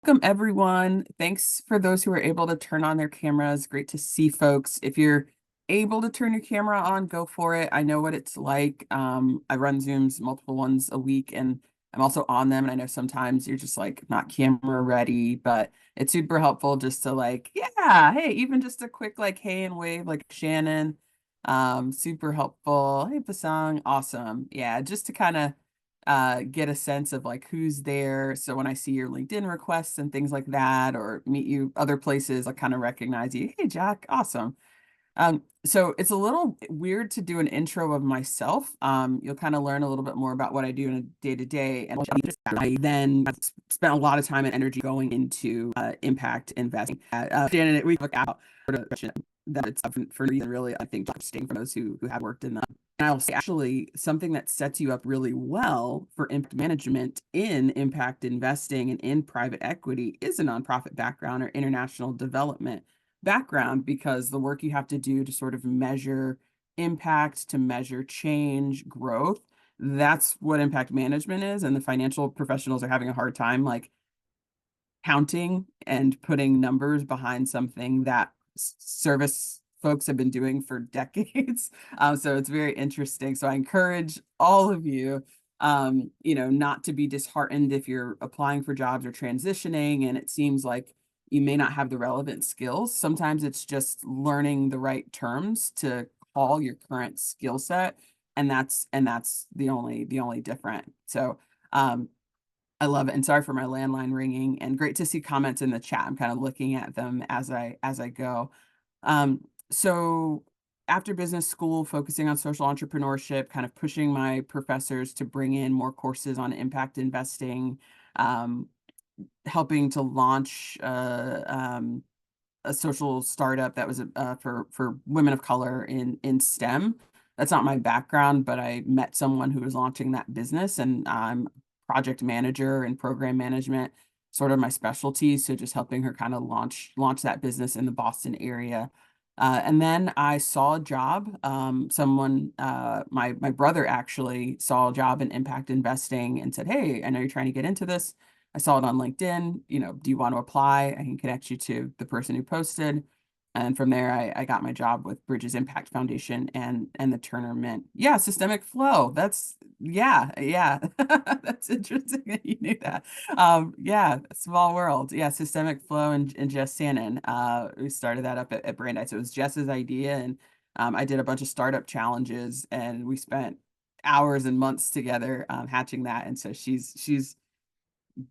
Welcome, everyone. Thanks for those who are able to turn on their cameras. Great to see folks. If you're able to turn your camera on, go for it. I know what it's like. I run Zooms, multiple ones a week, and I'm also on them. And I know sometimes you're just like not camera ready, but it's super helpful just to like, yeah, hey, even just a quick like hey and wave like Shannon. Super helpful. Hey, Basang, awesome. Yeah, just to kind of get a sense of like who's there. So when I see your LinkedIn requests and things like that, or meet you other places, I kind of recognize you. Hey, Jack, awesome. So it's a little weird to do an intro of myself. You'll kind of learn a little bit more about what I do in a day to day. And I then spent a lot of time and energy going into impact investing. Shannon, we look out for the question that it's for reason really, I think, interesting for those who have worked in them. And I'll say actually something that sets you up really well for impact management in impact investing and in private equity is a nonprofit background or international development background, because the work you have to do to sort of measure impact, to measure change, growth, that's what impact management is. And the financial professionals are having a hard time like counting and putting numbers behind something that service folks have been doing for decades. So it's very interesting. So I encourage all of you, not to be disheartened if you're applying for jobs or transitioning and it seems like you may not have the relevant skills. Sometimes it's just learning the right terms to call your current skill set, and that's the only different. So I love it. And sorry for my landline ringing, and great to see comments in the chat. I'm kind of looking at them as I go. So after business school, focusing on social entrepreneurship, kind of pushing my professors to bring in more courses on impact investing, helping to launch a social startup that was for women of color in STEM. That's not my background, but I met someone who was launching that business, and I'm project manager and program management, sort of my specialty. So just helping her kind of launch that business in the Boston area. And then I saw a job. My brother actually saw a job in impact investing and said, "Hey, I know you're trying to get into this. I saw it on LinkedIn. Do you want to apply? I can connect you to the person who posted." And from there, I got my job with Bridges Impact Foundation and the Turner MIINT. Yeah, systemic flow. Yeah. That's interesting that you knew that. Yeah, small world. Yeah, systemic flow and Jess Sannon. We started that up at Brandeis. It was Jess's idea, and I did a bunch of startup challenges, and we spent hours and months together hatching that. And so she's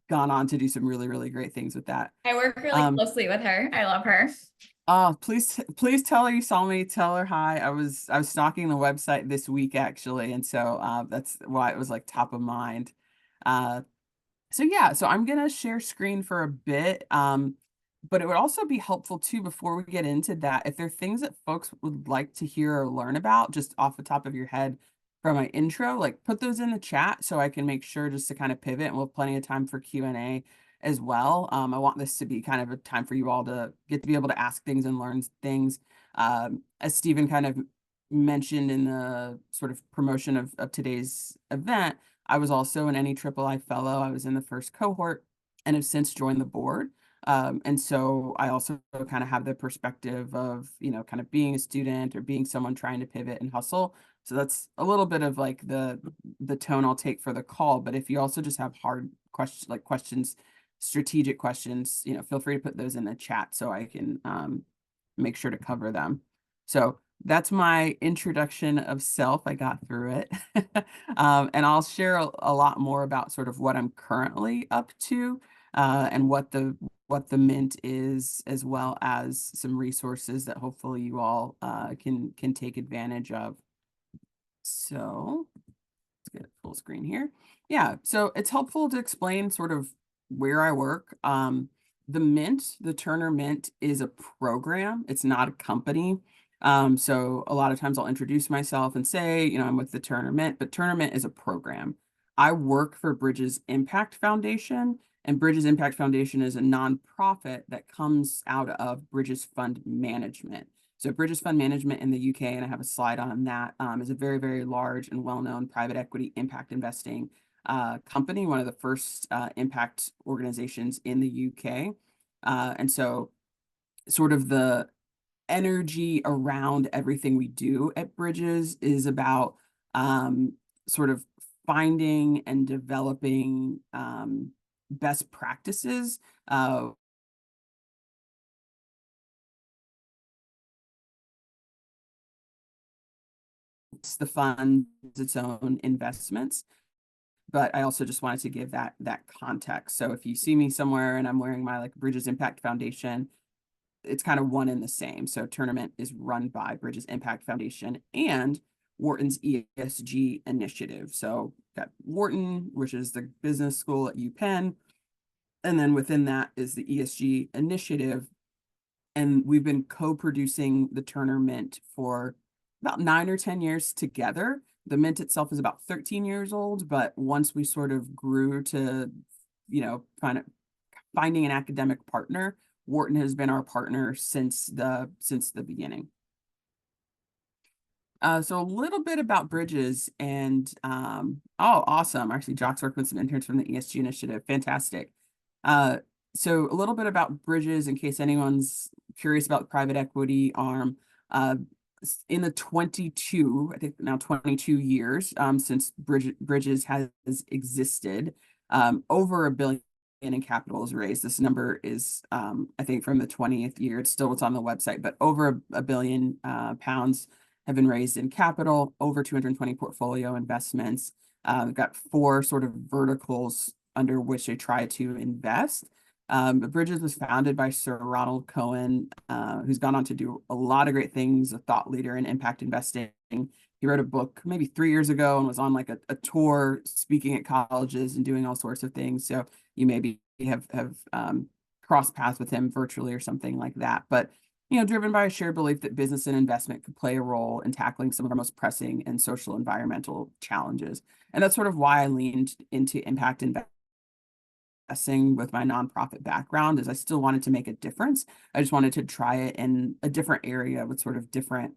gone on to do some really, really great things with that. I work really closely with her. I love her. Please tell her you saw me. Tell her hi. I was stalking the website this week actually, and so that's why it was like top of mind. Uh, so yeah, so I'm gonna share screen for a bit, but it would also be helpful too before we get into that, if there are things that folks would like to hear or learn about just off the top of your head from my intro, like put those in the chat so I can make sure just to kind of pivot, and we'll have plenty of time for Q&A as well. I want this to be kind of a time for you all to get to be able to ask things and learn things. As Stephen kind of mentioned in the sort of promotion of today's event, I was also an NEIII fellow. I was in the first cohort and have since joined the board. And so I also kind of have the perspective of, kind of being a student or being someone trying to pivot and hustle. So that's a little bit of like the tone I'll take for the call. But if you also just have hard questions, strategic questions, feel free to put those in the chat so I can make sure to cover them. So that's my introduction of self. I got through it. And I'll share a lot more about sort of what I'm currently up to and what the MIINT is, as well as some resources that hopefully you all can take advantage of. So let's get full screen here. Yeah, so it's helpful to explain sort of where I work. The MIINT, the Turner MIINT, is a program. It's not a company. So a lot of times I'll introduce myself and say, I'm with the Turner MIINT, but Turner MIINT is a program. I work for Bridges Impact Foundation, and Bridges Impact Foundation is a nonprofit that comes out of Bridges Fund Management. So Bridges Fund Management in the UK, and I have a slide on that, is a very, very large and well-known private equity impact investing company, one of the first impact organizations in the UK. And so sort of the energy around everything we do at Bridges is about sort of finding and developing best practices. The fund, its own investments, but I also just wanted to give that context. So if you see me somewhere and I'm wearing my like Bridges Impact Foundation, it's kind of one and the same. So Turner MIINT is run by Bridges Impact Foundation and Wharton's ESG initiative. So got Wharton, which is the business school at UPenn, and then within that is the ESG initiative. And we've been co-producing the Turner MIINT for about 9 or 10 years together. The Mint itself is about 13 years old, but once we sort of grew to, finding an academic partner, Wharton has been our partner since the beginning. So a little bit about Bridges and oh, awesome. Actually, Jock's working with some interns from the ESG initiative. Fantastic. So a little bit about Bridges in case anyone's curious about the private equity arm. In the 22, I think now 22 years since Bridges has existed, over $1 billion in capital is raised. This number is, I think, from the 20th year. It's still what's on the website, but over a billion pounds have been raised in capital, over 220 portfolio investments. We've got 4 sort of verticals under which they try to invest. Bridges was founded by Sir Ronald Cohen, who's gone on to do a lot of great things, a thought leader in impact investing. He wrote a book maybe 3 years ago and was on like a tour speaking at colleges and doing all sorts of things. So you maybe have crossed paths with him virtually or something like that. But driven by a shared belief that business and investment could play a role in tackling some of our most pressing and social environmental challenges. And that's sort of why I leaned into impact investing with my nonprofit background, is I still wanted to make a difference. I just wanted to try it in a different area with sort of different,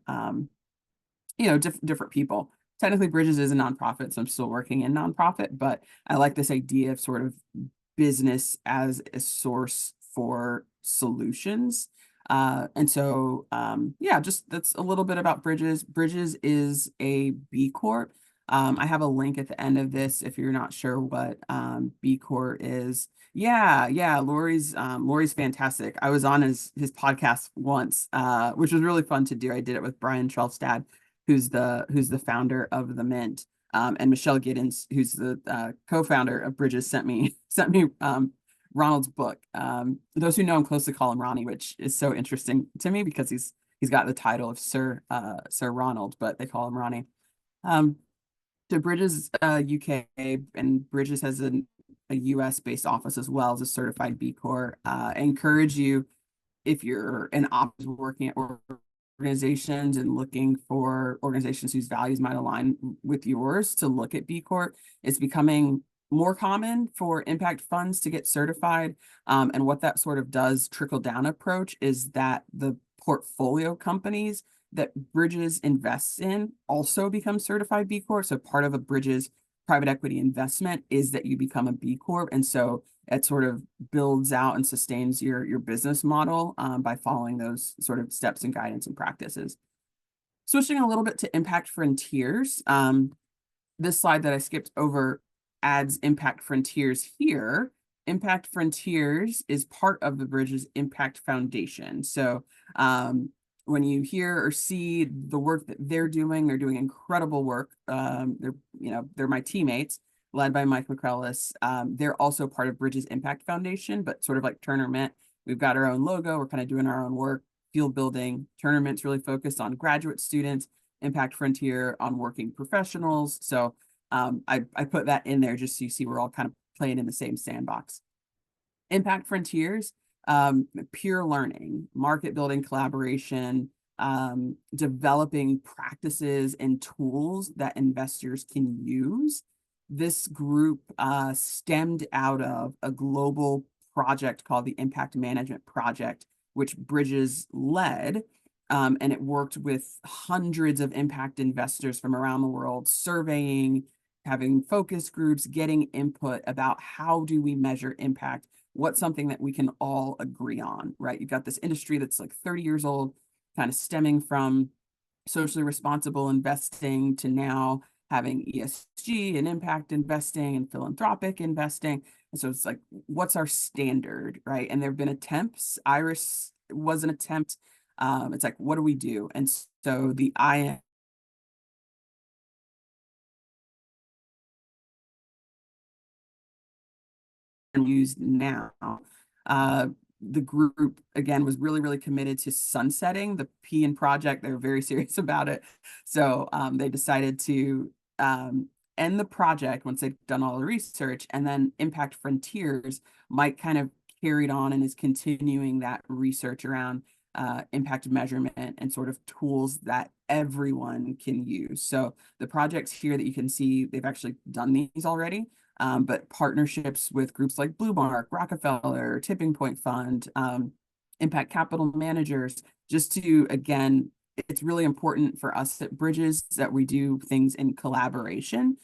different people. Technically, Bridges is a nonprofit, so I'm still working in nonprofit, but I like this idea of sort of business as a source for solutions. And so, yeah, just that's a little bit about Bridges. Bridges is a B Corp. I have a link at the end of this if you're not sure what B Corp is. Yeah, Lori's fantastic. I was on his podcast once, which was really fun to do. I did it with Brian Trelstad, who's the founder of the Mint. And Michelle Giddens, who's the co-founder of Bridges, sent me Ronald's book. Those who know him closely call him Ronnie, which is so interesting to me because he's got the title of Sir Ronald, but they call him Ronnie. So Bridges UK, and Bridges has a US based office as well as a certified B Corp. I encourage you, if you're an ops working at organizations and looking for organizations whose values might align with yours, to look at B Corp. It's becoming more common for impact funds to get certified. And what that sort of does, trickle down approach, is that the portfolio companies that Bridges invests in also become certified B Corp. So part of a Bridges private equity investment is that you become a B Corp. And so it sort of builds out and sustains your business model by following those sort of steps and guidance and practices. Switching a little bit to Impact Frontiers. This slide that I skipped over adds Impact Frontiers here. Impact Frontiers is part of the Bridges Impact Foundation. So when you hear or see the work that they're doing incredible work. They're my teammates, led by Mike McCrellis. They're also part of Bridges Impact Foundation, but sort of like Turner MIINT, we've got our own logo. We're kind of doing our own work, field building. Turner MIINT's really focused on graduate students, Impact Frontier on working professionals. So I put that in there just so you see we're all kind of playing in the same sandbox. Impact Frontiers, peer learning, market building, collaboration, developing practices and tools that investors can use. This group stemmed out of a global project called the Impact Management Project, which Bridges led. And it worked with hundreds of impact investors from around the world, surveying, having focus groups, getting input about how do we measure impact, what's something that we can all agree on, right? You've got this industry that's like 30 years old, kind of stemming from socially responsible investing to now having ESG and impact investing and philanthropic investing. And so it's like, what's our standard, right? And there have been attempts. Iris was an attempt. It's like, what do we do? And so the I used now. Uh, the group again was really, really committed to sunsetting the P in project. They were very serious about it. So they decided to end the project once they'd done all the research, and then Impact Frontiers might kind of carried on and is continuing that research around impact measurement and sort of tools that everyone can use. So the projects here that you can see, they've actually done these already. But partnerships with groups like Bluemark, Rockefeller, Tipping Point Fund, Impact Capital Managers, just to, again, it's really important for us at Bridges that we do things in collaboration.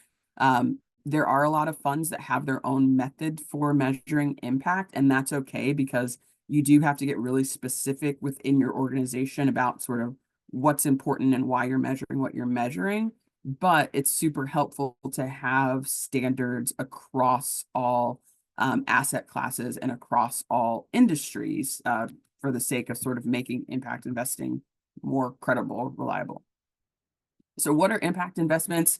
There are a lot of funds that have their own method for measuring impact, and that's okay because you do have to get really specific within your organization about sort of what's important and why you're measuring what you're measuring. But it's super helpful to have standards across all asset classes and across all industries for the sake of sort of making impact investing more credible, reliable. So what are impact investments?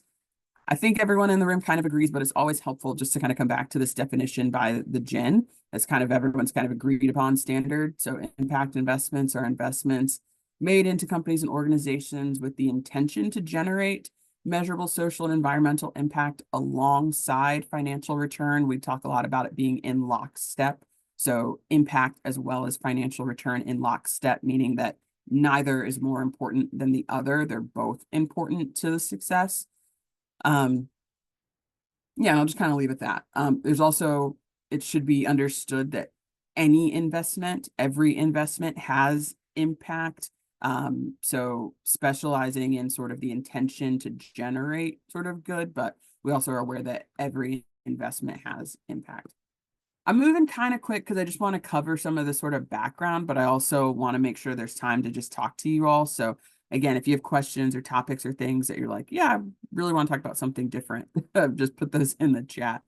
I think everyone in the room kind of agrees, but it's always helpful just to kind of come back to this definition by the GIN. That's kind of everyone's kind of agreed upon standard. So impact investments are investments made into companies and organizations with the intention to generate measurable social and environmental impact alongside financial return. We talk a lot about it being in lockstep. So impact as well as financial return in lockstep, meaning that neither is more important than the other. They're both important to the success. Yeah, and I'll just kind of leave it at that. There's also, it should be understood that any investment, every investment has impact. So specializing in sort of the intention to generate sort of good, but we also are aware that every investment has impact. I'm moving kind of quick because I just want to cover some of the sort of background, but I also want to make sure there's time to just talk to you all. So again, if you have questions or topics or things that you're like, yeah, I really want to talk about something different, just put those in the chat.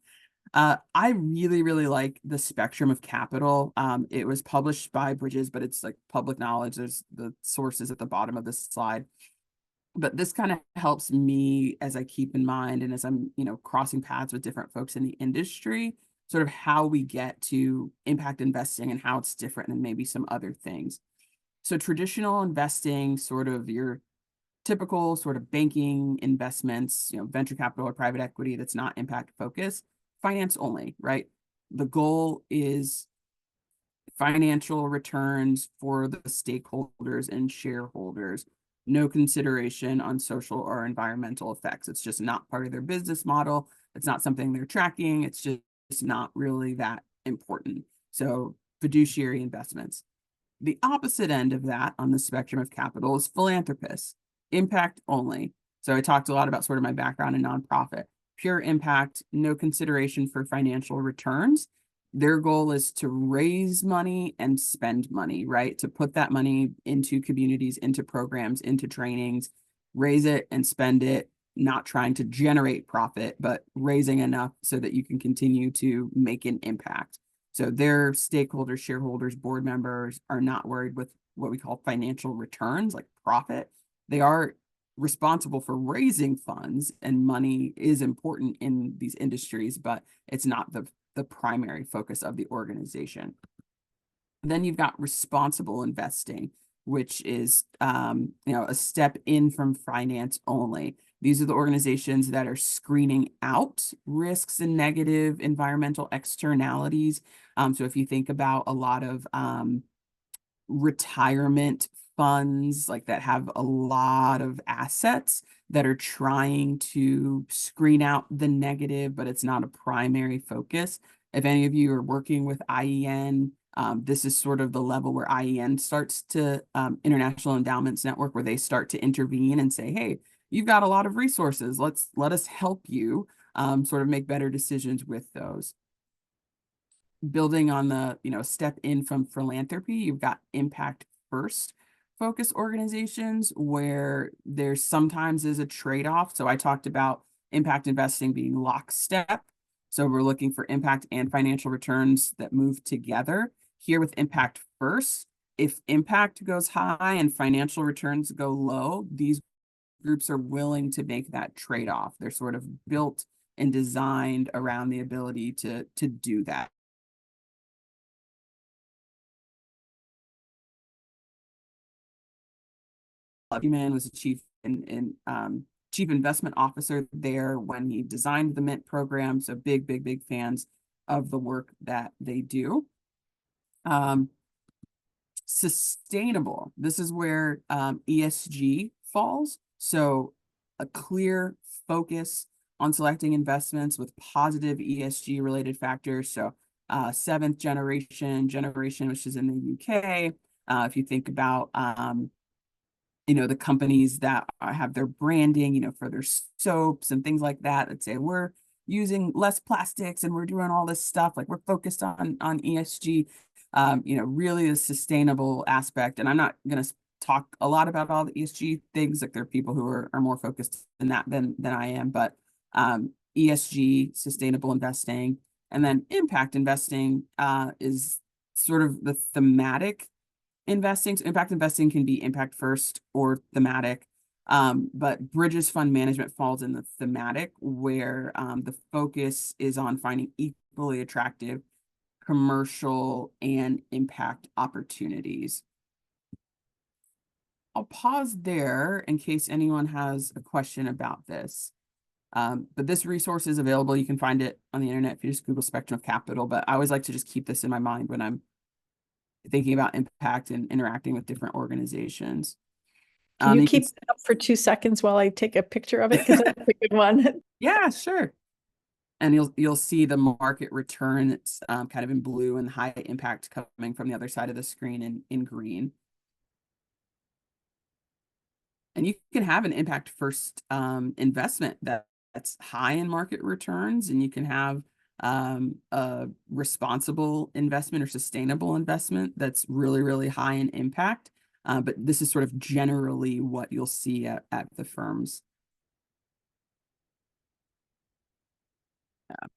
I really, really like the spectrum of capital. It was published by Bridges, but it's like public knowledge. There's the sources at the bottom of this slide. But this kind of helps me as I keep in mind and as I'm, crossing paths with different folks in the industry, sort of how we get to impact investing and how it's different than maybe some other things. So traditional investing, sort of your typical sort of banking investments, venture capital or private equity that's not impact focused, finance only, right? The goal is financial returns for the stakeholders and shareholders, no consideration on social or environmental effects. It's just not part of their business model. It's not something they're tracking. It's just not really that important. So fiduciary investments. The opposite end of that on the spectrum of capital is philanthropists, impact only. So I talked a lot about sort of my background in nonprofit, pure impact, no consideration for financial returns. Their goal is to raise money and spend money, right? To put that money into communities, into programs, into trainings, raise it and spend it, not trying to generate profit, but raising enough so that you can continue to make an impact. So their stakeholders, shareholders, board members are not worried with what we call financial returns, like profit. They are responsible for raising funds, and money is important in these industries, but it's not the primary focus of the organization. Then you've got responsible investing, which is a step in from finance only. These are the organizations that are screening out risks and negative environmental externalities. So if you think about a lot of retirement funds like that have a lot of assets that are trying to screen out the negative, but it's not a primary focus. If any of you are working with IEN, this is sort of the level where IEN starts to, International Endowments Network, where they start to intervene and say, hey, you've got a lot of resources. Let us help you sort of make better decisions with those. Building on the, step in from philanthropy, you've got impact first focus organizations where there sometimes is a trade-off. So I talked about impact investing being lockstep. So we're looking for impact and financial returns that move together. Here with impact first, if impact goes high and financial returns go low, these groups are willing to make that trade-off. They're sort of built and designed around the ability to do that. Man was a chief chief investment officer there when he designed the Mint program. So big fans of the work that they do. Sustainable. This is where ESG falls. So a clear focus on selecting investments with positive ESG related factors. So seventh generation, which is in the UK. If you think about the companies that have their branding, for their soaps and things like that, that say we're using less plastics and we're doing all this stuff, like we're focused on ESG, really a sustainable aspect. And I'm not going to talk a lot about all the ESG things, like there are people who are more focused in that than I am, but ESG, sustainable investing, and then impact investing is sort of the thematic investing. So impact investing can be impact first or thematic, but Bridges Fund Management falls in the thematic where the focus is on finding equally attractive commercial and impact opportunities. I'll pause there in case anyone has a question about this. But this resource is available. You can find it on the internet if you just Google Spectrum of Capital, but I always like to just keep this in my mind when I'm thinking about impact and interacting with different organizations. Can you keep it up for 2 seconds while I take a picture of it? Because that's a good one. Yeah, sure. And you'll see the market return. It's kind of in blue and high impact coming from the other side of the screen in green. And you can have an impact first investment that's high in market returns, and you can have a responsible investment or sustainable investment that's really high in impact. But this is sort of generally what you'll see at the firms. Yeah.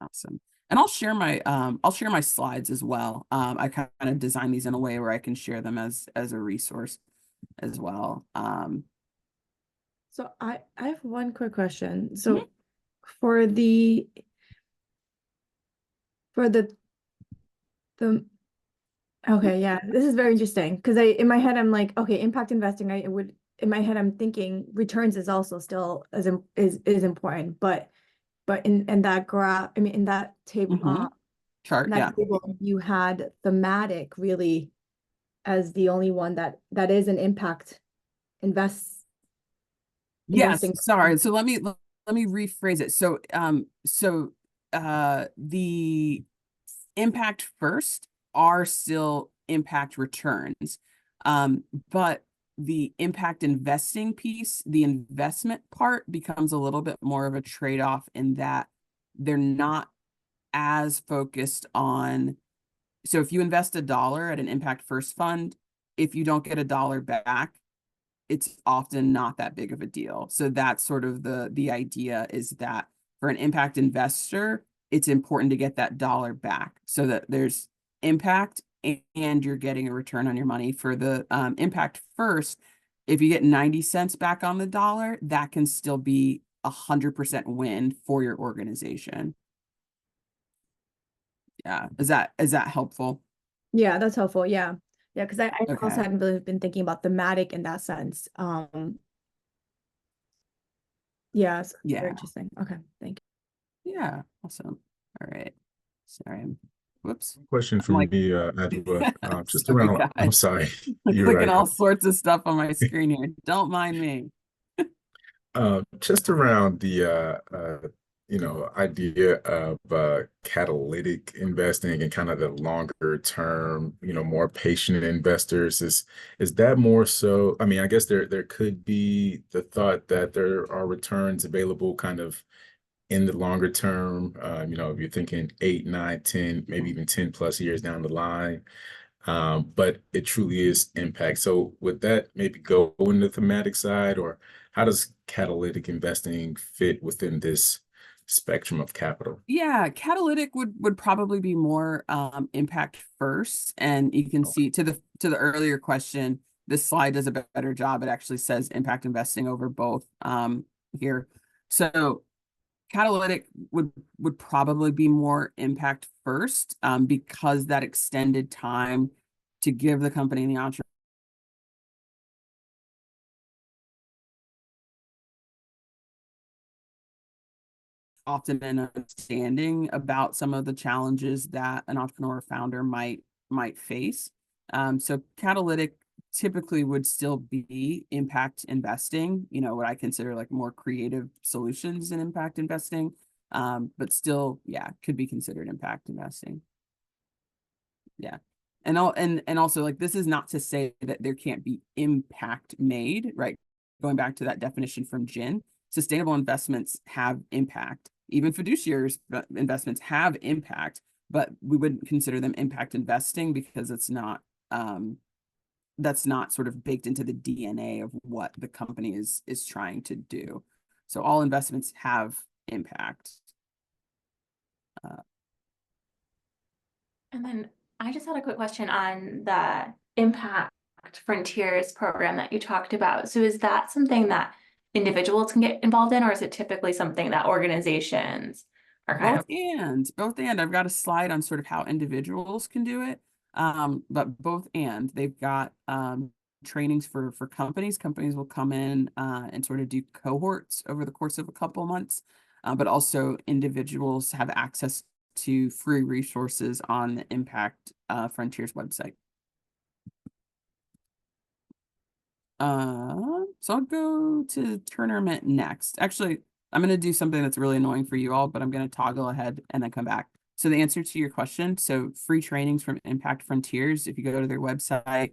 Awesome. And I'll share my slides as well. I kind of designed these in a way where I can share them as a resource as well. So I have one quick question. So for the okay, yeah, this is very interesting because in my head I'm like, okay, impact investing, in my head I'm thinking returns is also still is important, but in that graph, I mean in that table chart, in that table, you had thematic really as the only one that is an impact investing. Yes, sorry. So let me rephrase it. So the impact first are still impact returns. But the impact investing piece, the investment part becomes a little bit more of a trade-off in that they're not as focused on. So if you invest $1 at an impact first fund, if you don't get $1 back, it's often not that big of a deal. So that's sort of the idea, is that for an impact investor, it's important to get that dollar back so that there's impact and you're getting a return on your money. For the impact first, if you get 90 cents back on the dollar, that can still be 100% win for your organization. Yeah, is that helpful? Yeah, that's helpful. Yeah, because I also hadn't really been thinking about thematic in that sense. Yeah, so very interesting. Okay, thank you. Yeah, awesome. All right. Sorry. Whoops. Question for me, Adwoa. Just around, I'm sorry. You're clicking all sorts of stuff on my screen here. Don't mind me. Just around the idea of catalytic investing and kind of the longer term, more patient investors. Is that more so? I mean, I guess there could be the thought that there are returns available kind of in the longer term, if you're thinking 8, 9, 10, maybe even 10 plus years down the line. But it truly is impact. So would that maybe go in the thematic side, or how does catalytic investing fit within this spectrum of capital? Yeah, catalytic would probably be more impact first. And you can see to the earlier question, this slide does a better job. It actually says impact investing over both here. So catalytic would probably be more impact first, because that extended time to give the company and the entrepreneur often an understanding about some of the challenges that an entrepreneur or founder might face. So catalytic typically would still be impact investing, what I consider like more creative solutions in impact investing. But still, yeah, could be considered impact investing. Yeah. And also, like, this is not to say that there can't be impact made, right? Going back to that definition from Jin, sustainable investments have impact. Even fiduciary investments have impact, but we wouldn't consider them impact investing because it's not that's not sort of baked into the DNA of what the company is trying to do. So all investments have impact. And then I just had a quick question on the Impact Frontiers program that you talked about. So is that something that individuals can get involved in, or is it typically something that organizations are kind of? Both and I've got a slide on sort of how individuals can do it. But both and they've got trainings for companies. Companies will come in and sort of do cohorts over the course of a couple months. But also individuals have access to free resources on the Impact Frontiers website. So I'll go to Turner MIINT next. Actually, I'm going to do something that's really annoying for you all, but I'm going to toggle ahead and then come back. So the answer to your question, so free trainings from Impact Frontiers, if you go to their website,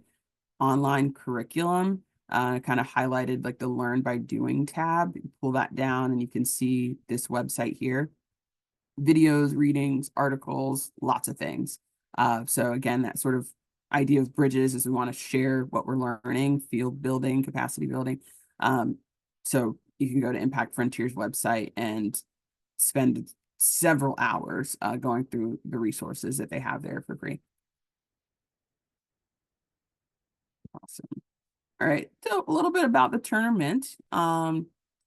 online curriculum, kind of highlighted like the Learn by Doing tab. You pull that down and you can see this website here. Videos, readings, articles, lots of things. So again, that sort of idea of bridges is we want to share what we're learning, field building, capacity building. So you can go to Impact Frontiers website and spend several hours going through the resources that they have there for free. Awesome. All right, so a little bit about the Turner MIINT.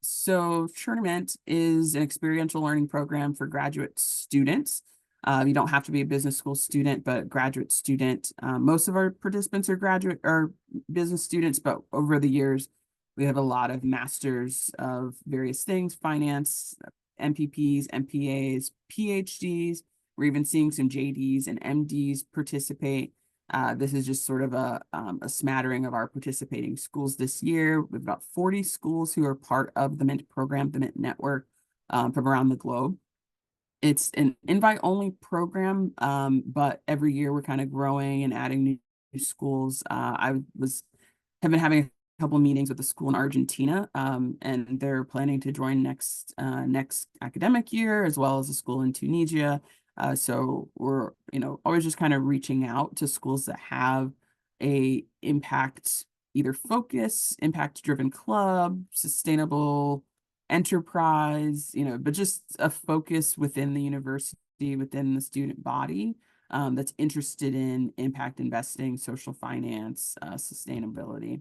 So Turner MIINT is an experiential learning program for graduate students. You don't have to be a business school student, but graduate student. Most of our participants are graduate or business students, but over the years, we have a lot of masters of various things, finance, MPPs, MPAs, PhDs. We're even seeing some JDs and MDs participate. This is just sort of a smattering of our participating schools this year. We have about 40 schools who are part of the MIINT program, the MIINT network, from around the globe. It's an invite-only program, but every year we're kind of growing and adding new schools. Have been having a couple of meetings with a school in Argentina, and they're planning to join next academic year, as well as a school in Tunisia. So we're, always just kind of reaching out to schools that have a impact, either focus, impact-driven club, sustainable enterprise, but just a focus within the university, within the student body, that's interested in impact investing, social finance, sustainability.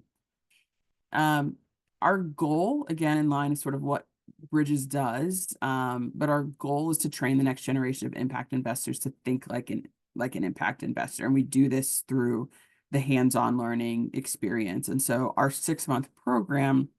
Our goal, again, in line is sort of what Bridges does, but our goal is to train the next generation of impact investors to think like an impact investor. And we do this through the hands-on learning experience. And so our 6-month program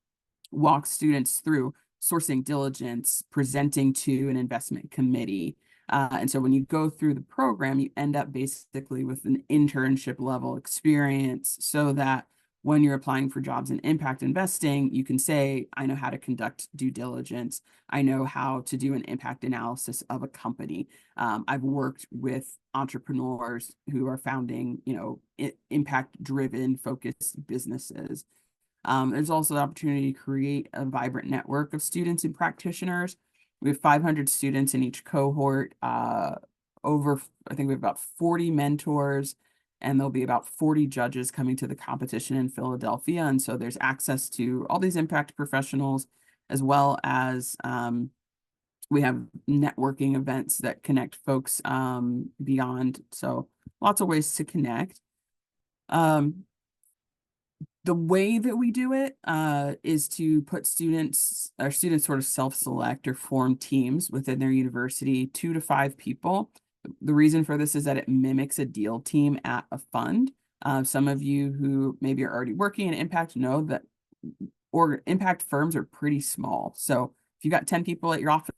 walks students through sourcing diligence, presenting to an investment committee. And so when you go through the program, you end up basically with an internship level experience so that when you're applying for jobs in impact investing, you can say, I know how to conduct due diligence. I know how to do an impact analysis of a company. I've worked with entrepreneurs who are founding, impact-driven focused businesses. There's also the opportunity to create a vibrant network of students and practitioners. We have 500 students in each cohort, I think we have about 40 mentors, and there'll be about 40 judges coming to the competition in Philadelphia. And so there's access to all these impact professionals, as well as we have networking events that connect folks beyond. So lots of ways to connect. The way that we do it is to put students sort of self-select or form teams within their university, 2 to 5 people. The reason for this is that it mimics a deal team at a fund. Some of you who maybe are already working in impact know that impact firms are pretty small. So if you got 10 people at your office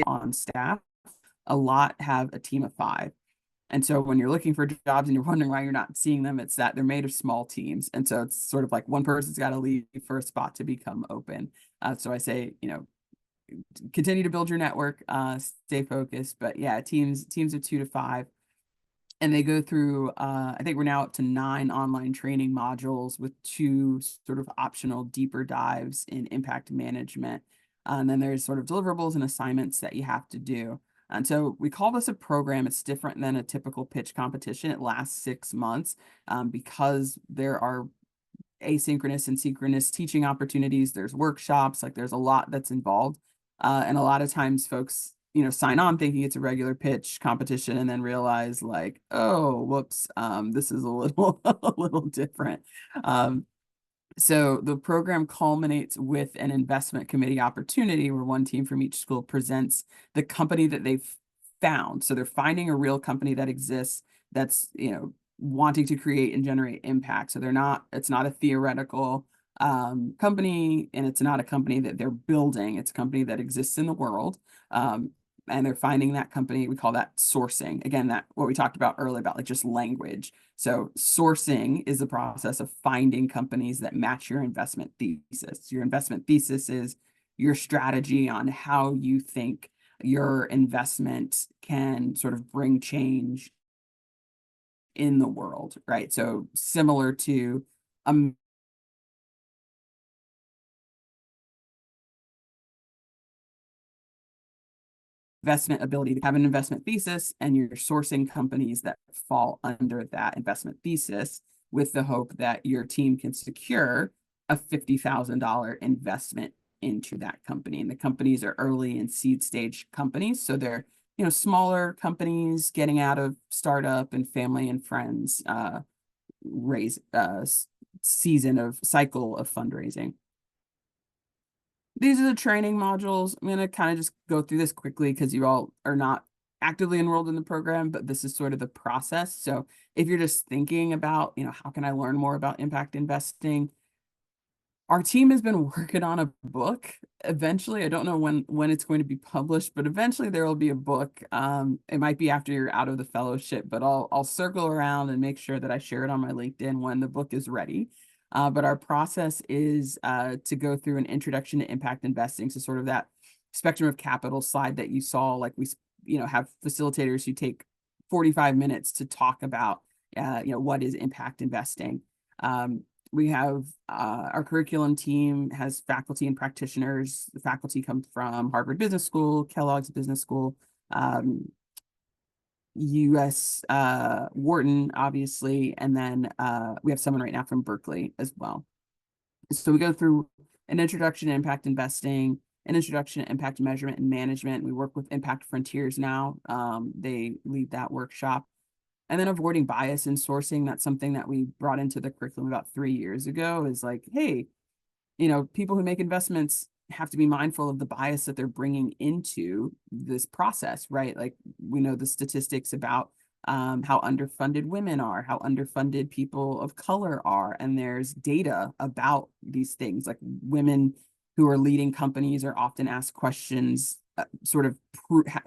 on staff, a lot have a team of 5. And so when you're looking for jobs and you're wondering why you're not seeing them, it's that they're made of small teams. And so it's sort of like one person's got to leave for a spot to become open. So I say, continue to build your network, stay focused, but yeah, teams of 2 to 5. And they go through, I think we're now up to 9 online training modules with 2 sort of optional deeper dives in impact management. And then there's sort of deliverables and assignments that you have to do. And so we call this a program. It's different than a typical pitch competition. It lasts 6 months because there are asynchronous and synchronous teaching opportunities. There's workshops, like there's a lot that's involved. And a lot of times folks, sign on thinking it's a regular pitch competition and then realize like, oh, whoops, this is a little, a little different. So the program culminates with an investment committee opportunity where one team from each school presents the company that they've found. So they're finding a real company that exists that's, wanting to create and generate impact. So it's not a theoretical company, and it's not a company that they're building. It's a company that exists in the world. And they're finding that company. We call that sourcing. Again, that what we talked about earlier about like just language. So sourcing is the process of finding companies that match your investment thesis. Your investment thesis is your strategy on how you think your investment can sort of bring change in the world, right? So similar to investment ability to have an investment thesis, and you're sourcing companies that fall under that investment thesis with the hope that your team can secure a $50,000 investment into that company. And the companies are early and seed stage companies. So they're, smaller companies getting out of startup and family and friends season of cycle of fundraising. These are the training modules. I'm going to kind of just go through this quickly because you all are not actively enrolled in the program, but this is sort of the process. So if you're just thinking about, how can I learn more about impact investing? Our team has been working on a book. Eventually, I don't know when it's going to be published, but eventually there will be a book. It might be after you're out of the fellowship, but I'll circle around and make sure that I share it on my LinkedIn when the book is ready. But our process is to go through an introduction to impact investing. So sort of that spectrum of capital slide that you saw, like we, have facilitators who take 45 minutes to talk about, what is impact investing. We have our curriculum team has faculty and practitioners. The faculty come from Harvard Business School, Kellogg's Business School, US Wharton, obviously, and then we have someone right now from Berkeley as well. So we go through an introduction to impact investing, an introduction to impact measurement and management. We work with Impact Frontiers now. They lead that workshop. And then avoiding bias in sourcing. That's something that we brought into the curriculum about 3 years ago, is like, hey, people who make investments have to be mindful of the bias that they're bringing into this process, right? Like we know the statistics about how underfunded women are, how underfunded people of color are. And there's data about these things, like women who are leading companies are often asked questions sort of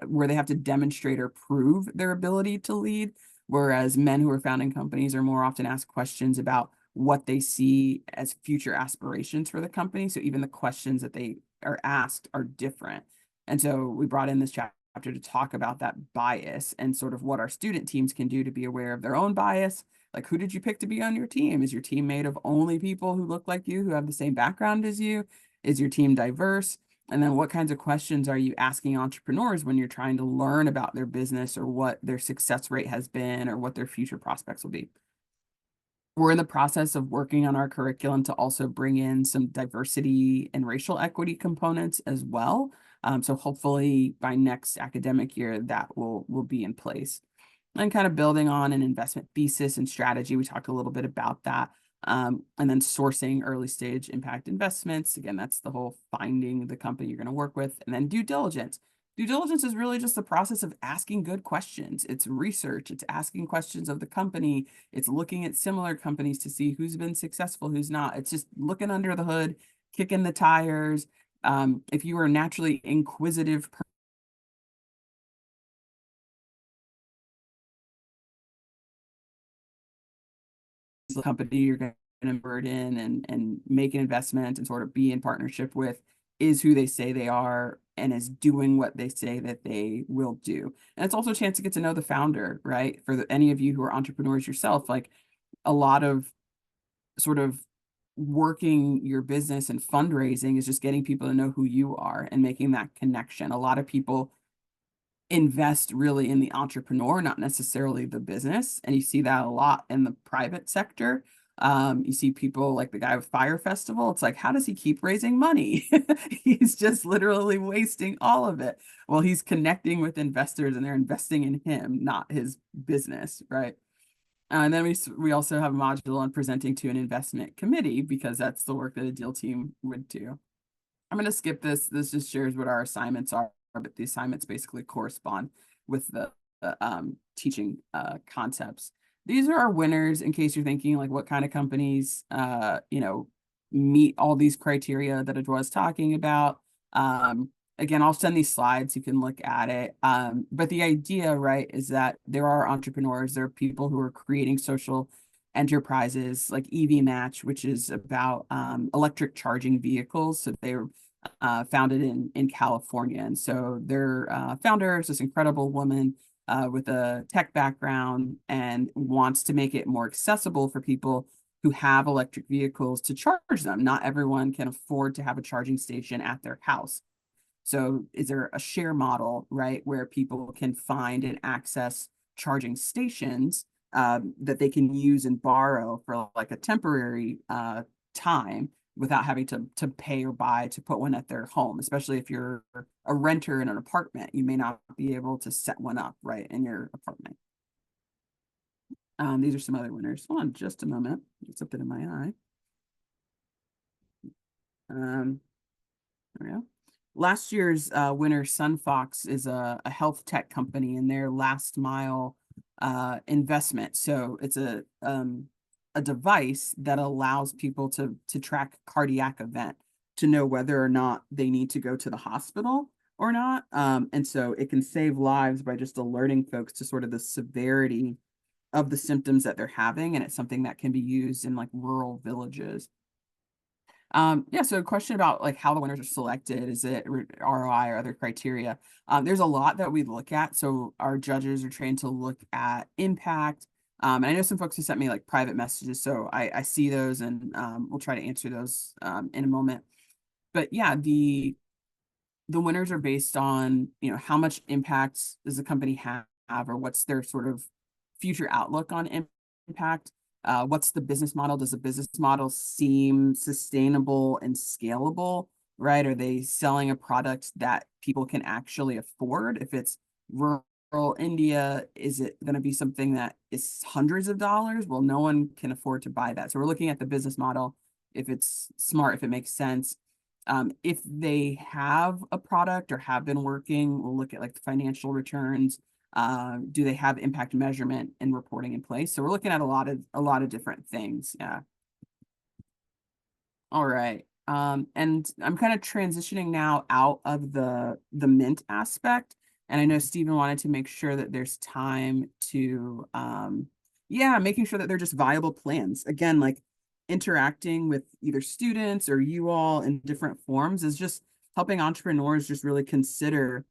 where they have to demonstrate or prove their ability to lead, whereas men who are founding companies are more often asked questions about what they see as future aspirations for the company. So even the questions that they are asked are different. And so we brought in this chapter to talk about that bias and sort of what our student teams can do to be aware of their own bias. Like, who did you pick to be on your team? Is your team made of only people who look like you, who have the same background as you? Is your team diverse? And then what kinds of questions are you asking entrepreneurs when you're trying to learn about their business or what their success rate has been or what their future prospects will be? We're in the process of working on our curriculum to also bring in some diversity and racial equity components as well. So hopefully by next academic year, that will be in place. And kind of building on an investment thesis and strategy, we talked a little bit about that. And then sourcing early stage impact investments. Again, that's the whole finding the company you're going to work with. And then due diligence. Due diligence is really just the process of asking good questions. It's research. It's asking questions of the company. It's looking at similar companies to see who's been successful, who's not. It's just looking under the hood, kicking the tires. If you are a naturally inquisitive company you're going to invert in and make an investment and sort of be in partnership with is who they say they are and is doing what they say that they will do. And it's also a chance to get to know the founder, right? For any of you who are entrepreneurs yourself, like a lot of sort of working your business and fundraising is just getting people to know who you are and making that connection. A lot of people invest really in the entrepreneur, not necessarily the business. And you see that a lot in the private sector. You see people like the guy with Fire Festival. It's like, how does he keep raising money? He's just literally wasting all of it. Well, he's connecting with investors and they're investing in him, not his business, right? And then we also have a module on presenting to an investment committee because that's the work that a deal team would do. I'm going to skip this. This just shares what our assignments are, but the assignments basically correspond with the teaching concepts. These are our winners in case you're thinking like what kind of companies, meet all these criteria that Adwoa is talking about. Again, I'll send these slides. You can look at it. But the idea, right, is that there are entrepreneurs, there are people who are creating social enterprises like EV Match, which is about electric charging vehicles. So they were founded in California. And so their founder is this incredible woman with a tech background and wants to make it more accessible for people who have electric vehicles to charge them. Not everyone can afford to have a charging station at their house. So is there a share model, right, where people can find and access charging stations that they can use and borrow for like a temporary time without having to pay or buy to put one at their home, especially if you're a renter in an apartment, you may not be able to set one up right in your apartment. These are some other winners. Hold on just a moment. Get something in my eye. There we go. Last year's winner, SunFox, is a health tech company in their last mile investment. So it's a device that allows people to track cardiac event, to know whether or not they need to go to the hospital or not. And so it can save lives by just alerting folks to sort of the severity of the symptoms that they're having. And it's something that can be used in like rural villages. Yeah, so a question about like how the winners are selected, is it ROI or other criteria? There's a lot that we look at. So our judges are trained to look at impact. And I know some folks who sent me like private messages, so I see those and we'll try to answer those in a moment. But yeah, the winners are based on, how much impact does the company have or what's their sort of future outlook on impact. What's the business model? Does the business model seem sustainable and scalable, right? Are they selling a product that people can actually afford? If it's rural India, is it going to be something that is hundreds of dollars? Well, no one can afford to buy that. So we're looking at the business model, if it's smart, if it makes sense. If they have a product or have been working, we'll look at like the financial returns. Do they have impact measurement and reporting in place? So we're looking at a lot of different things. Yeah. All right. And I'm kind of transitioning now out of the mint aspect. And I know Stephen wanted to make sure that there's time to, yeah, making sure that they're just viable plans. Again, like interacting with either students or you all in different forms is just helping entrepreneurs just really consider,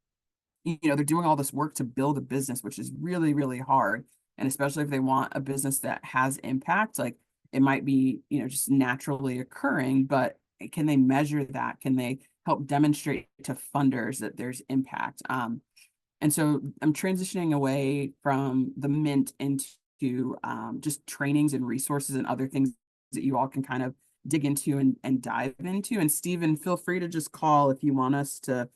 they're doing all this work to build a business, which is really, really hard. And especially if they want a business that has impact, like it might be, just naturally occurring, but can they measure that? Can they help demonstrate to funders that there's impact? And so I'm transitioning away from the mint into just trainings and resources and other things that you all can kind of dig into and dive into. And Stephen, feel free to just call if you want us to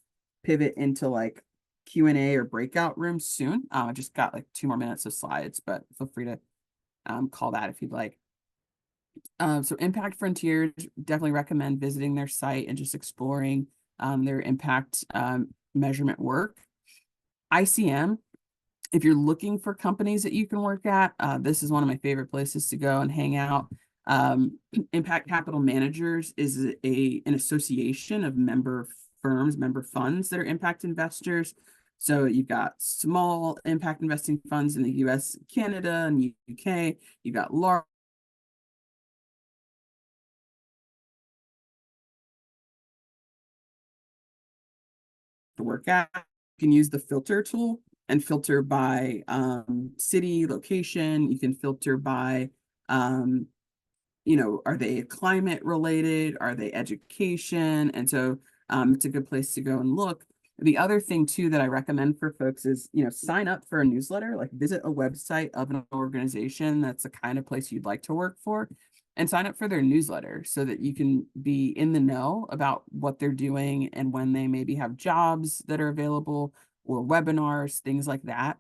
pivot into like Q&A or breakout rooms soon. I just got like 2 more minutes of slides, but feel free to call that if you'd like. So Impact Frontiers, definitely recommend visiting their site and just exploring their impact measurement work. ICM, if you're looking for companies that you can work at, this is one of my favorite places to go and hang out. Impact Capital Managers is an association of member firms, member funds that are impact investors. So you've got small impact investing funds in the US, Canada, and UK. You've got large to work at. You can use the filter tool and filter by city, location. You can filter by, are they climate related? Are they education? And so it's a good place to go and look. The other thing too that I recommend for folks is, sign up for a newsletter, like visit a website of an organization that's the kind of place you'd like to work for, and sign up for their newsletter so that you can be in the know about what they're doing and when they maybe have jobs that are available or webinars, things like that.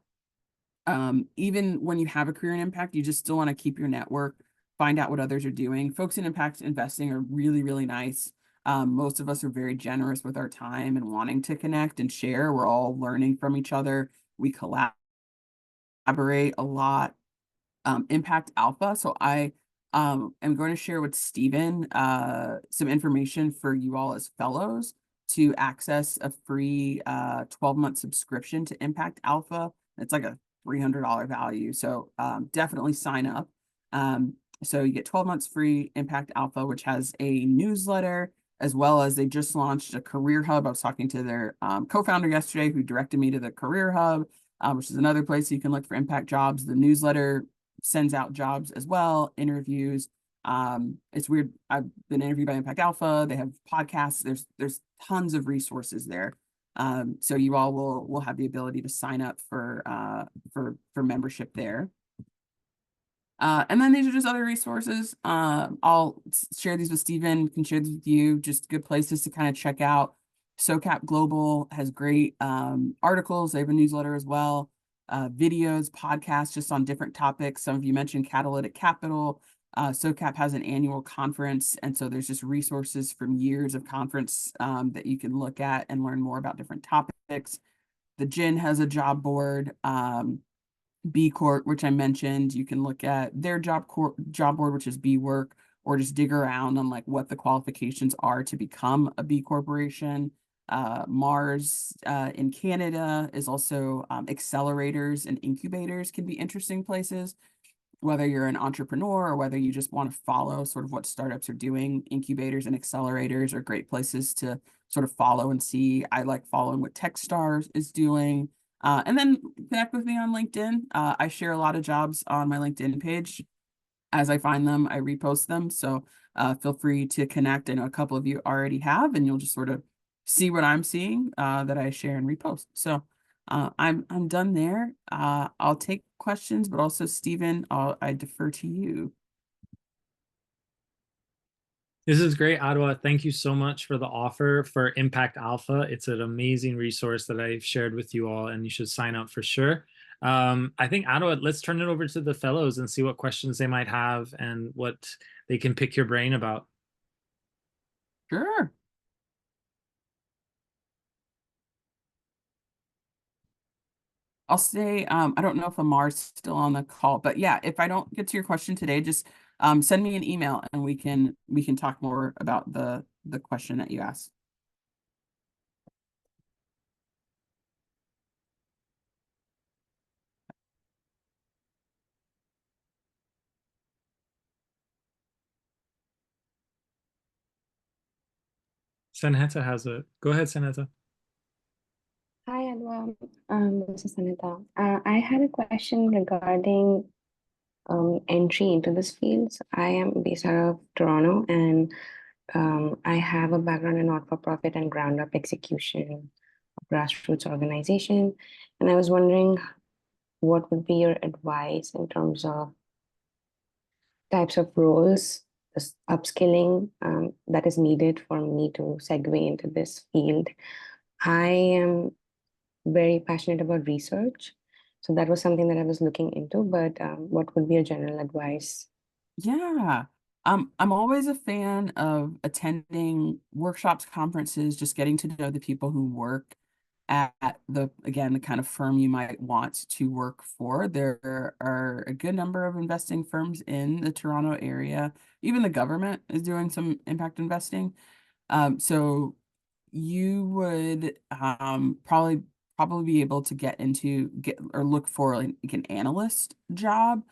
Even when you have a career in impact, you just still want to keep your network, find out what others are doing. Folks in impact investing are really, really nice. Most of us are very generous with our time and wanting to connect and share. We're all learning from each other. We collaborate a lot. Impact Alpha. So I am going to share with Stephen some information for you all as fellows to access a free 12-month subscription to Impact Alpha. It's like a $300 value. So definitely sign up. So you get 12 months free Impact Alpha, which has a newsletter, as well as they just launched a career hub. I was talking to their co-founder yesterday who directed me to the career hub, which is another place you can look for impact jobs. The newsletter sends out jobs as well, interviews. It's weird. I've been interviewed by Impact Alpha. They have podcasts. There's tons of resources there. So you all will have the ability to sign up for membership there. And then these are just other resources. I'll share these with Stephen, can share these with you, just good places to kind of check out. SoCap Global has great articles. They have a newsletter as well, videos, podcasts just on different topics. Some of you mentioned catalytic capital. SoCap has an annual conference, and so there's just resources from years of conference that you can look at and learn more about different topics. The GIN has a job board. B Corp, which I mentioned, you can look at their job board, which is B Work, or just dig around on like what the qualifications are to become a B Corporation. Mars in Canada is also accelerators and incubators can be interesting places, whether you're an entrepreneur or whether you just want to follow sort of what startups are doing. Incubators and accelerators are great places to sort of follow and see. I like following what Techstars is doing. And then connect with me on LinkedIn. I share a lot of jobs on my LinkedIn page. As I find them, I repost them. So feel free to connect. I know a couple of you already have, and you'll just sort of see what I'm seeing that I share and repost. So I'm done there. I'll take questions, but also Stephen, I defer to you. This is great, Adwoa. Thank you so much for the offer for Impact Alpha. It's an amazing resource that I've shared with you all, and you should sign up for sure. I think, Adwoa, let's turn it over to the fellows and see what questions they might have and what they can pick your brain about. Sure. I'll say, I don't know if Amar's still on the call, but yeah, if I don't get to your question today, just send me an email and we can talk more about the the question that you asked. Sanheta has it. Go ahead, Sanheta. Hi, Adwoa. This is Anita. I had a question regarding entry into this field. So I am based out of Toronto, and I have a background in not-for-profit and ground-up execution of grassroots organization. And I was wondering, what would be your advice in terms of types of roles, this upskilling that is needed for me to segue into this field? I am very passionate about research. So that was something that I was looking into, but what would be your general advice? Yeah. I'm always a fan of attending workshops, conferences, just getting to know the people who work at again, the kind of firm you might want to work for. There are a good number of investing firms in the Toronto area. Even the government is doing some impact investing. So you would probably be able to get or look for like an analyst job,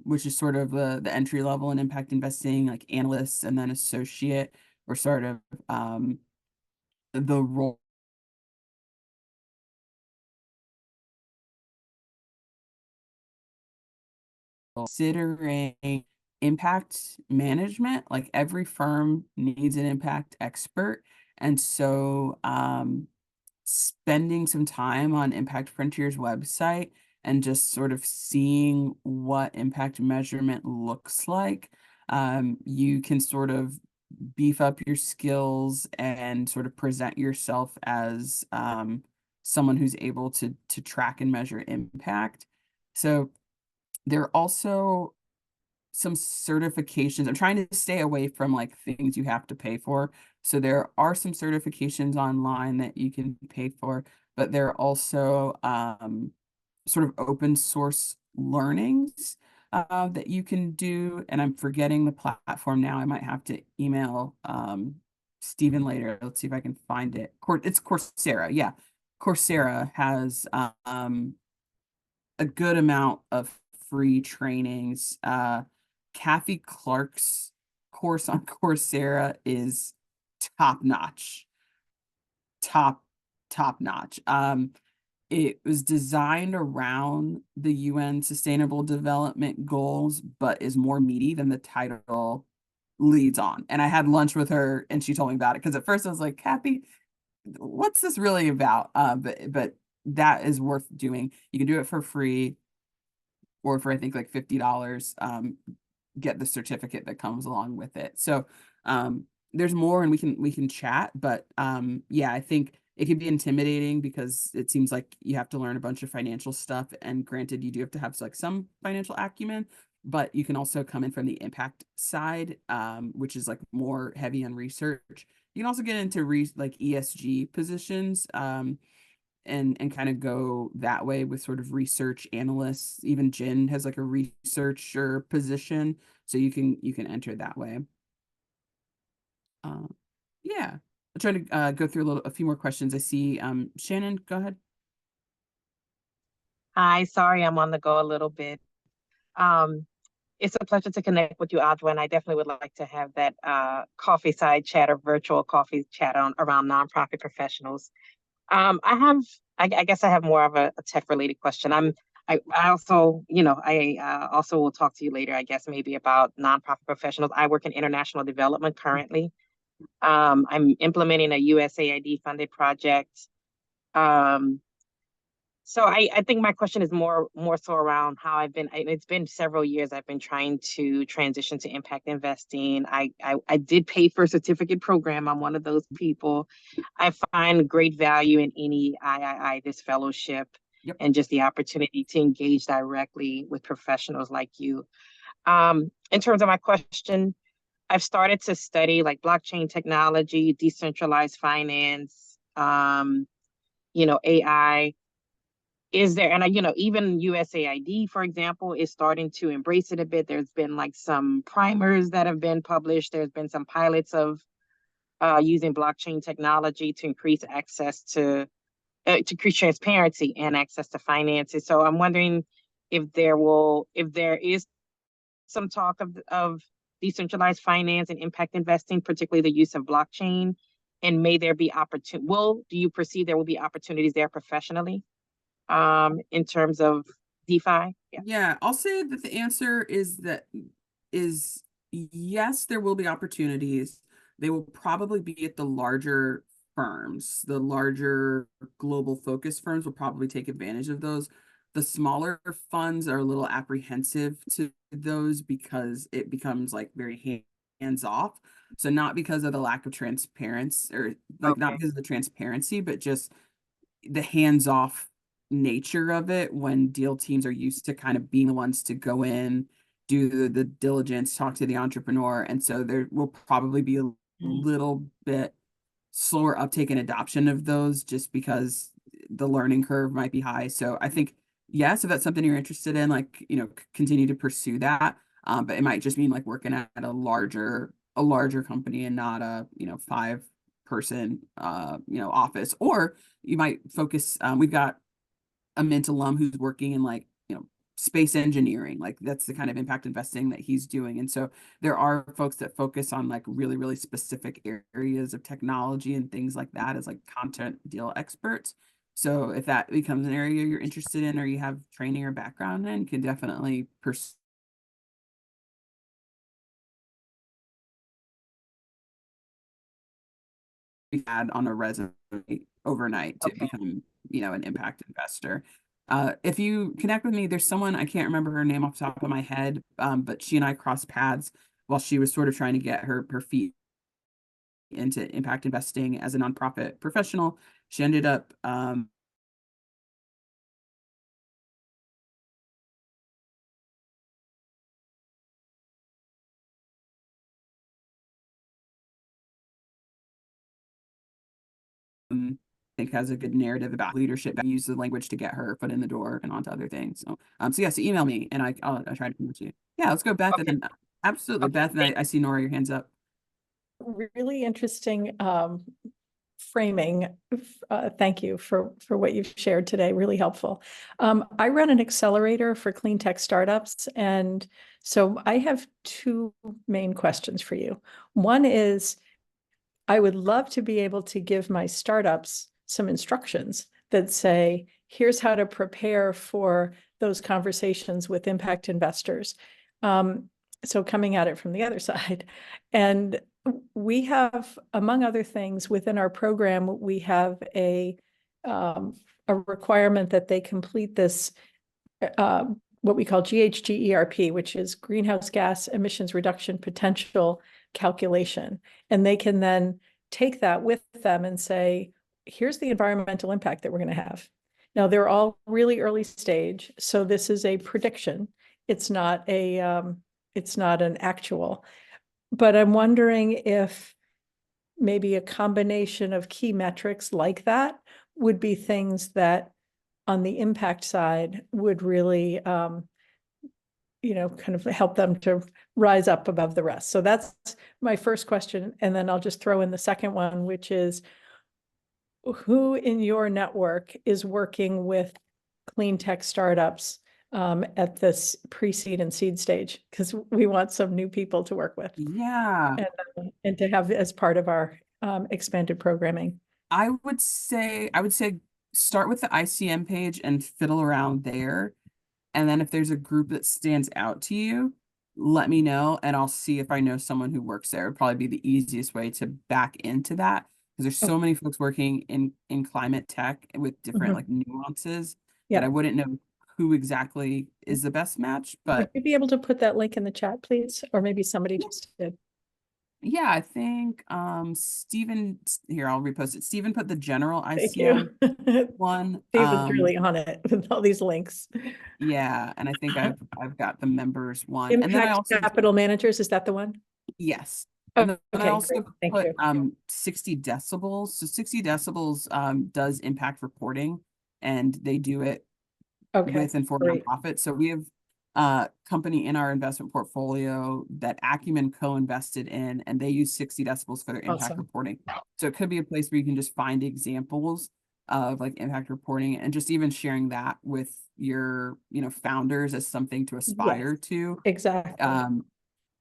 which is sort of the entry level in impact investing, like analysts and then associate, or sort of the role considering impact management. Like every firm needs an impact expert. And so spending some time on Impact Frontier's website and just sort of seeing what impact measurement looks like, you can sort of beef up your skills and sort of present yourself as someone who's able to track and measure impact. So there are also some certifications. I'm trying to stay away from like things you have to pay for. So there are some certifications online that you can pay for, but there are also sort of open source learnings that you can do. And I'm forgetting the platform now. I might have to email Stephen later. Let's see if I can find it. It's Coursera. Yeah. Coursera has a good amount of free trainings. Kathy Clark's course on Coursera is top notch. Top notch. It was designed around the UN Sustainable Development Goals, but is more meaty than the title leads on. And I had lunch with her and she told me about it, because at first I was like, Kathy, what's this really about? But that is worth doing. You can do it for free, or for I think like $50, get the certificate that comes along with it. So there's more, and we can chat, but yeah, I think it can be intimidating because it seems like you have to learn a bunch of financial stuff, and granted you do have to have like some financial acumen, but you can also come in from the impact side, which is like more heavy on research. You can also get into like ESG positions, and kind of go that way with sort of research analysts. Even Jen has like a researcher position, so you can enter that way. Yeah, I'll try to go through a few more questions. I see Shannon, go ahead. Hi, sorry I'm on the go a little bit. It's a pleasure to connect with you, Adwoa, and I definitely would like to have that coffee side chat or virtual coffee chat around nonprofit professionals. I guess I have more of a tech-related question. I also, I also will talk to you later, I guess, maybe about nonprofit professionals. I work in international development currently. I'm implementing a USAID funded project. So I think my question is more so around how it's been several years I've been trying to transition to impact investing. I did pay for a certificate program. I'm one of those people. I find great value in any III, this fellowship, Yep. and just the opportunity to engage directly with professionals like you. In terms of my question, I've started to study like blockchain technology, decentralized finance, AI. Is there, and even USAID, for example, is starting to embrace it a bit. There's been like some primers that have been published. There's been some pilots of using blockchain technology to increase access to increase transparency and access to finances. So I'm wondering if there is some talk of decentralized finance and impact investing, particularly the use of blockchain, and may there be do you perceive there will be opportunities there professionally, in terms of DeFi? Yeah, I'll say that the answer is yes, there will be opportunities. They will probably be at the larger firms. The larger global focus firms will probably take advantage of those. The smaller funds are a little apprehensive to those because it becomes like very hands off. So not because of the lack of transparency, or like not Okay. because of the transparency, but just the hands off nature of it, when deal teams are used to kind of being the ones to go in, do the diligence, talk to the entrepreneur. And so there will probably be a little bit slower uptake and adoption of those just because the learning curve might be high. So I think, yes, if that's something you're interested in, like, continue to pursue that. But it might just mean like working at a larger company and not a, 5-person, office. Or you might focus, we've got a Mint alum who's working in like, space engineering. Like that's the kind of impact investing that he's doing. And so there are folks that focus on like really, really specific areas of technology and things like that as like content deal experts. So if that becomes an area you're interested in, or you have training or background in, you can definitely pursue add on a resume overnight to become, an impact investor. If you connect with me, there's someone, I can't remember her name off the top of my head, but she and I crossed paths while she was sort of trying to get her feet into impact investing as a nonprofit professional. She ended up I think has a good narrative about leadership, and use the language to get her foot in the door and onto other things. So yeah, so email me and I'll try to connect you. Yeah, let's go, Beth. Okay. And then absolutely, Okay. Beth, and I see Nora, your hands up. Really interesting framing. Thank you for what you've shared today. Really helpful. I run an accelerator for clean tech startups, and so I have two main questions for you. One is, I would love to be able to give my startups some instructions that say, here's how to prepare for those conversations with impact investors. So coming at it from the other side. And we have, among other things, within our program, we have a requirement that they complete this what we call GHG-ERP, which is greenhouse gas emissions reduction potential calculation. And they can then take that with them and say, here's the environmental impact that we're going to have. Now, they're all really early stage, so this is a prediction. It's not an actual. But I'm wondering if maybe a combination of key metrics like that would be things that on the impact side would really, kind of help them to rise up above the rest. So that's my first question. And then I'll just throw in the second one, which is, who in your network is working with clean tech startups at this pre-seed and seed stage? Because we want some new people to work with. Yeah. And to have as part of our expanded programming. I would say start with the ICM page and fiddle around there. And then if there's a group that stands out to you, let me know and I'll see if I know someone who works there. It would probably be the easiest way to back into that, because there's so many folks working in climate tech with different like nuances that I wouldn't know who exactly is the best match. But would you be able to put that link in the chat, please? Or maybe somebody just did. Yeah, I think Stephen, here, I'll repost it. Stephen put the general Thank ICM you. one. Stephen's really on it with all these links. Yeah, and I think I've got the members one. And then I Impact also Capital Managers, is that the one? yes. Oh, And then I okay, also great. Thank put you. 60 decibels. So 60 decibels does impact reporting, and they do it Okay, with and for great. nonprofits. So we have company in our investment portfolio that Acumen co-invested in, and they use 60 decibels for their impact Awesome. reporting. So it could be a place where you can just find examples of like impact reporting, and just even sharing that with your, founders as something to aspire to. Exactly.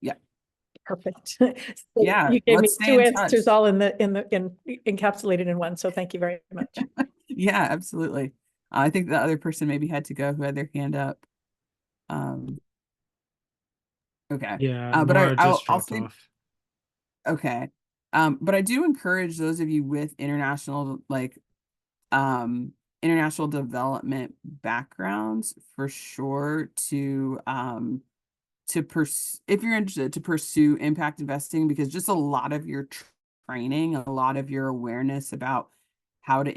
Yeah. Perfect. So Yeah, you gave me let's stay two in touch. answers all in encapsulated in one. So thank you very much. Yeah, absolutely. I think the other person maybe had to go who had their hand up. Okay. Yeah, But Nora just I'll dropped say, off. okay. But I do encourage those of you with international international development backgrounds for sure to pursue, if you're interested, to pursue impact investing, because just a lot of your training, a lot of your awareness about how to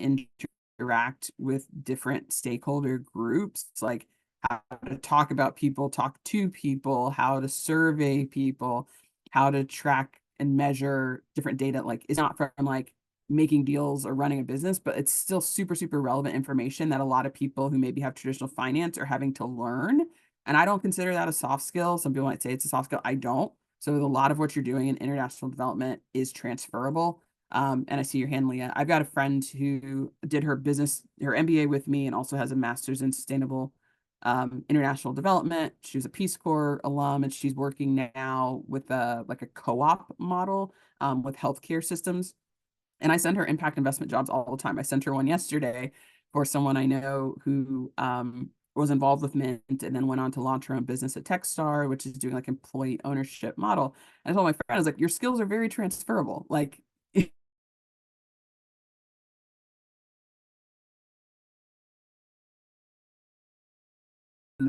interact with different stakeholder groups, like how to talk about people, talk to people, how to survey people, how to track and measure different data, like it's not from like making deals or running a business, but it's still super, super relevant information that a lot of people who maybe have traditional finance are having to learn. And I don't consider that a soft skill. Some people might say it's a soft skill. I don't. So a lot of what you're doing in international development is transferable. And I see your hand, Leah. I've got a friend who did her MBA with me, and also has a master's in sustainable international development. She was a Peace Corps alum, and she's working now with a co-op model with healthcare systems. And I send her impact investment jobs all the time. I sent her one yesterday for someone I know who was involved with Mint and then went on to launch her own business at Techstar, which is doing like employee ownership model. And I told my friend, I was like, your skills are very transferable. Like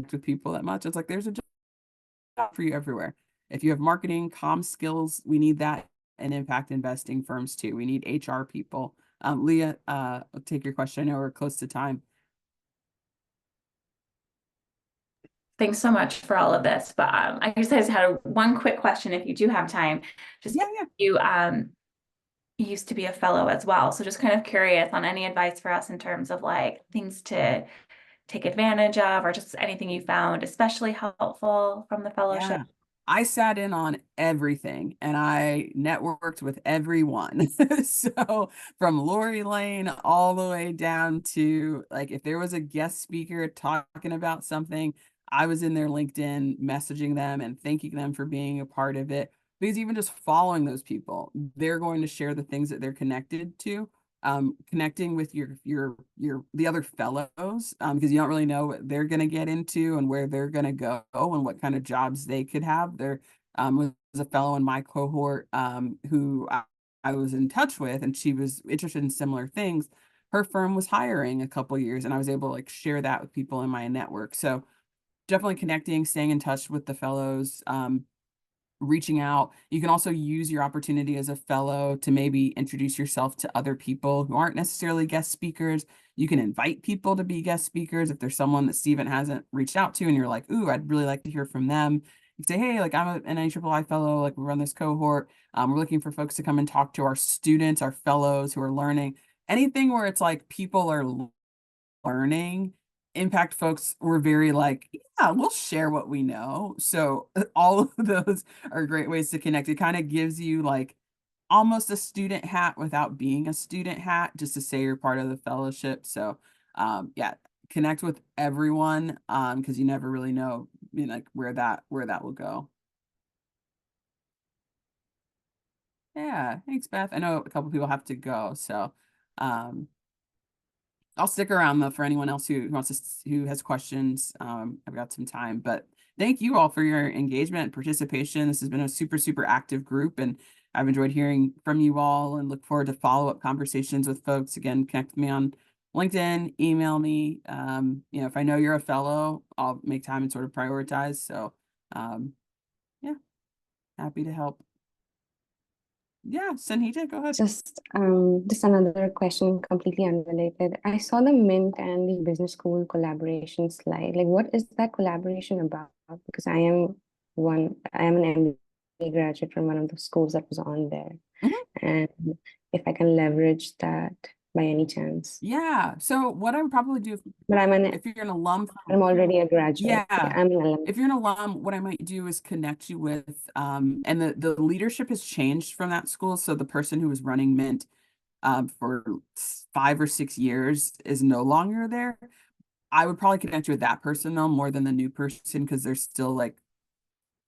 to people that much. It's like there's a job for you everywhere. If you have marketing, comm skills, we need that in impact investing firms too. We need HR people. Leah, I'll take your question. I know we're close to time. Thanks so much for all of this. But I just had one quick question if you do have time. Just Yeah. you used to be a fellow as well. So just kind of curious on any advice for us in terms of like things to take advantage of, or just anything you found especially helpful from the fellowship. Yeah. I sat in on everything and I networked with everyone. So from Lori Lane all the way down to like if there was a guest speaker talking about something, I was in their LinkedIn messaging them and thanking them for being a part of it. Because even just following those people, they're going to share the things that they're connected to. Connecting with the other fellows, because you don't really know what they're going to get into and where they're going to go and what kind of jobs they could have. There was a fellow in my cohort who I was in touch with, and she was interested in similar things. Her firm was hiring a couple years, and I was able to like share that with people in my network. So definitely connecting, staying in touch with the fellows, reaching out. You can also use your opportunity as a fellow to maybe introduce yourself to other people who aren't necessarily guest speakers. You can invite people to be guest speakers if there's someone that Steven hasn't reached out to and you're like, ooh, I'd really like to hear from them. You say, hey, like I'm an NAIII fellow, like we run this cohort. We're looking for folks to come and talk to our students, our fellows who are learning. Anything where it's like people are learning. Impact folks were very like, yeah, we'll share what we know. So all of those are great ways to connect. It kind of gives you like almost a student hat without being a student hat, just to say you're part of the fellowship. So yeah, connect with everyone because you never really know, like where that will go. Yeah, thanks, Beth. I know a couple people have to go, so I'll stick around though for anyone else who wants who has questions. I've got some time, but thank you all for your engagement and participation. This has been a super, super active group, and I've enjoyed hearing from you all and look forward to follow-up conversations with folks. Again, connect with me on LinkedIn, email me. If I know you're a fellow, I'll make time and sort of prioritize. So yeah, happy to help. Yeah, Sanhita, go ahead. Just another question, completely unrelated. I saw the Mint and the business school collaboration slide. Like, what is that collaboration about? Because I am an MBA graduate from one of the schools that was on there. Mhm. And if I can leverage that by any chance? Yeah. So what I would probably do But if you're an alum, I'm already a graduate. yeah, I'm an alum. if you're an alum, what I might do is connect you with, and the leadership has changed from that school. So the person who was running Mint for 5 or 6 years is no longer there. I would probably connect you with that person though, more than the new person, because they're still like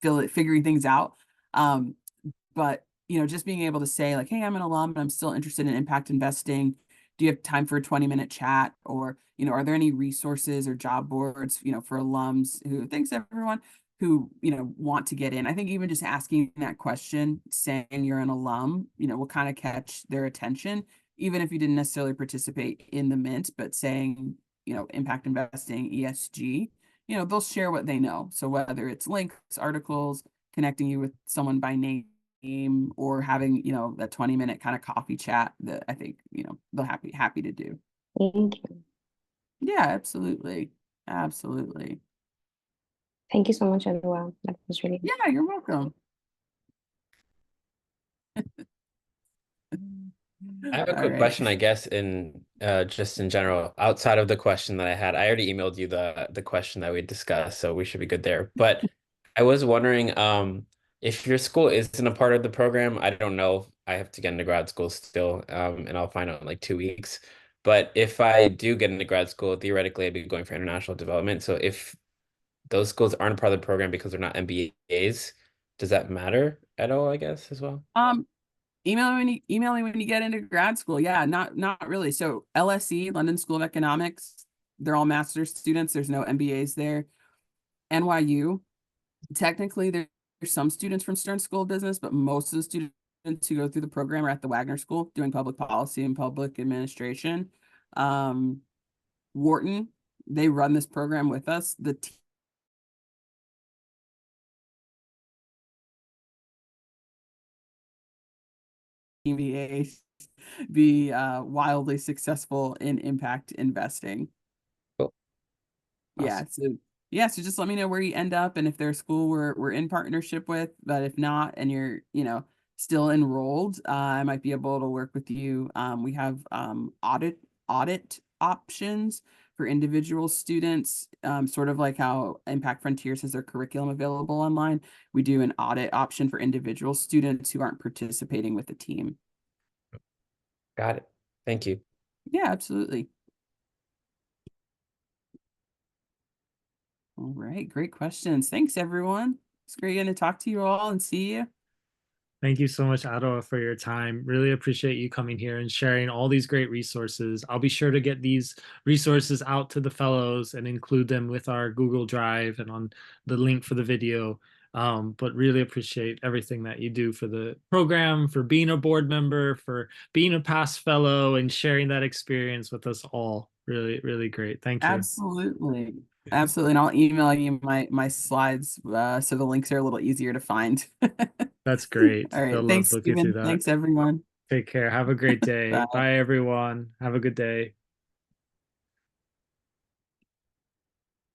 figuring things out. But just being able to say like, hey, I'm an alum and I'm still interested in impact investing. Do you have time for a 20-minute chat? Or, are there any resources or job boards, for alums who, thanks everyone, who, want to get in? I think even just asking that question, saying you're an alum, will kind of catch their attention, even if you didn't necessarily participate in the Mint, but saying, impact investing, ESG, they'll share what they know. So whether it's links, articles, connecting you with someone by name, or having, that 20-minute kind of coffee chat, that I think, they'll happy to do. Thank you. Yeah, absolutely. Absolutely. Thank you so much, Adwoa. That was really Yeah, you're welcome. I have a All quick right. question, I guess, in just in general, outside of the question that I had. I already emailed you the question that we discussed, so we should be good there. But I was wondering, if your school isn't a part of the program, I don't know. I have to get into grad school still, and I'll find out in like 2 weeks. But if I do get into grad school, theoretically, I'd be going for international development. So if those schools aren't a part of the program because they're not MBAs, does that matter at all, I guess, as well? Email me when you get into grad school. Yeah, not really. So LSE, London School of Economics, they're all master's students. There's no MBAs there. NYU, technically there's some students from Stern School of Business, but most of the students who go through the program are at the Wagner School doing public policy and public administration. Wharton, they run this program with us. The MBAs be wildly successful in impact investing. Cool. Yeah, so just let me know where you end up, and if there's a school we're in partnership with, but if not, and you're, still enrolled, I might be able to work with you. We have audit options for individual students, sort of like how Impact Frontiers has their curriculum available online. We do an audit option for individual students who aren't participating with the team. Got it. Thank you. Yeah, absolutely. All right, great questions. Thanks, everyone. It's great getting to talk to you all and see you. Thank you so much, Adwoa, for your time. Really appreciate you coming here and sharing all these great resources. I'll be sure to get these resources out to the fellows and include them with our Google Drive and on the link for the video. But really appreciate everything that you do for the program, for being a board member, for being a past fellow, and sharing that experience with us all. Really, really great. Thank you. Absolutely. Absolutely. And I'll email you my slides, so the links are a little easier to find. That's great. All right. They'll love Thanks, looking through Stephen. that. Thanks, everyone. Take care. Have a great day. Bye. Bye, everyone. Have a good day.